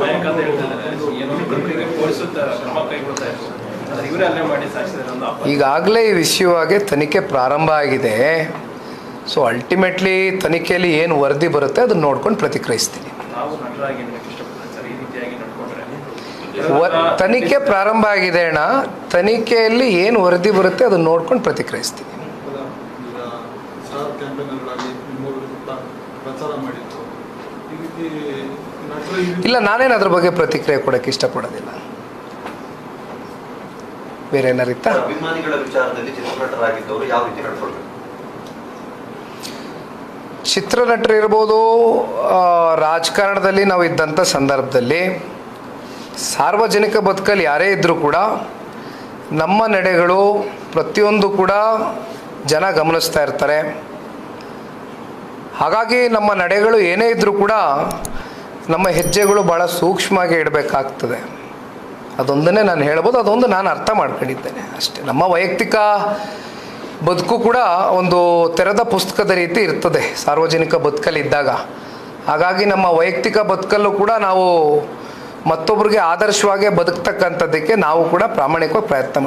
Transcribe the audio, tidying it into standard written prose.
ಮಯಂಕ್ ಅಂತ ಹೇಳ್ತಿದ್ದಾರೆ, ಏನೋ ಇಬ್ಬರಿಗೆ ಪೊಲೀಸರು ಕ್ರಮ ಕೈಗೊಳ್ತಾ ಇದ್ದಾರೆ, ಆದರೆ ಇವರೇ ಅಲ್ಲೇ ಮಾಡಿ ಸಾಯಿಸಿದ್ದಾರೆ ಅನ್ನೋ ಆಪಾದನೆ. ಈಗಾಗಲೇ ಈ ವಿಷಯವಾಗಿ ತನಿಖೆ ಪ್ರಾರಂಭ ಆಗಿದೆ. ಸೊ ಅಲ್ಟಿಮೇಟ್ಲಿ ತನಿಖೆಯಲ್ಲಿ ಏನು ವರದಿ ಬರುತ್ತೆ ಅದನ್ನು ನೋಡ್ಕೊಂಡು ಪ್ರತಿಕ್ರಿಯಿಸ್ತೀನಿ. ನಾವು ನಟರಾಗಿ ಹೇಳಕ್ಕೆ ಇಷ್ಟಪಡ್ತಾರೆ ಸರ್, ಈ ರೀತಿಯಾಗಿ ನಡ್ಕೊಂಡ್ರೆ ತನಿಖೆ ಪ್ರಾರಂಭ ಆಗಿದೆ ಅಣ್ಣ. ತನಿಖೆಯಲ್ಲಿ ಏನು ವರದಿ ಬರುತ್ತೆ ಅದನ್ನು ನೋಡ್ಕೊಂಡು ಪ್ರತಿಕ್ರಿಯಿಸ್ತೀನಿ. ಇಲ್ಲ, ನಾನೇನು ಅದ್ರ ಬಗ್ಗೆ ಪ್ರತಿಕ್ರಿಯೆ ಕೊಡೋಕ್ಕೆ ಇಷ್ಟಪಡೋದಿಲ್ಲ. ಬೇರೆ ಏನಾರಿತ್ತಾ? ಅಭಿಮಾನಿಗಳ ವಿಚಾರದಲ್ಲಿ ಚಿತ್ರನಟರಾಗಿದ್ದವರು ಯಾವ ರೀತಿ ನಡ್ಕೊಳ್ಬೇಕು? ಚಿತ್ರನಟರು ಇರ್ಬೋದು, ರಾಜಕಾರಣದಲ್ಲಿ ನಾವು ಇದ್ದಂಥ ಸಂದರ್ಭದಲ್ಲಿ ಸಾರ್ವಜನಿಕ ಬದುಕಲ್ಲಿ ಯಾರೇ ಇದ್ದರೂ ಕೂಡ ನಮ್ಮ ನಡೆಗಳು ಪ್ರತಿಯೊಂದು ಕೂಡ ಜನ ಗಮನಿಸ್ತಾ ಇರ್ತಾರೆ. ಹಾಗಾಗಿ ನಮ್ಮ ನಡೆಗಳು ಏನೇ ಇದ್ದರೂ ಕೂಡ ನಮ್ಮ ಹೆಜ್ಜೆಗಳು ಭಾಳ ಸೂಕ್ಷ್ಮವಾಗಿ ಇಡಬೇಕಾಗ್ತದೆ. ಅದೊಂದನ್ನೇ ನಾನು ಹೇಳ್ಬೋದು, ಅದೊಂದು ನಾನು ಅರ್ಥ ಮಾಡ್ಕೊಂಡಿದ್ದೇನೆ ಅಷ್ಟೇ. ನಮ್ಮ ವೈಯಕ್ತಿಕ ಬದುಕು ಕೂಡ ಒಂದು ತೆರೆದ ಪುಸ್ತಕದ ರೀತಿ ಇರ್ತದೆ ಸಾರ್ವಜನಿಕ ಬದುಕಲ್ಲಿ ಇದ್ದಾಗ. ಹಾಗಾಗಿ ನಮ್ಮ ವೈಯಕ್ತಿಕ ಬದುಕಲ್ಲೂ ಕೂಡ ನಾವು ಮತ್ತೊಬ್ಬರಿಗೆ ಆದರ್ಶವಾಗಿ ಬದುಕ್ತಕ್ಕಂಥದ್ದಕ್ಕೆ ನಾವು ಕೂಡ ಪ್ರಾಮಾಣಿಕವಾಗಿ ಪ್ರಯತ್ನ ಮಾಡ್ತೀವಿ.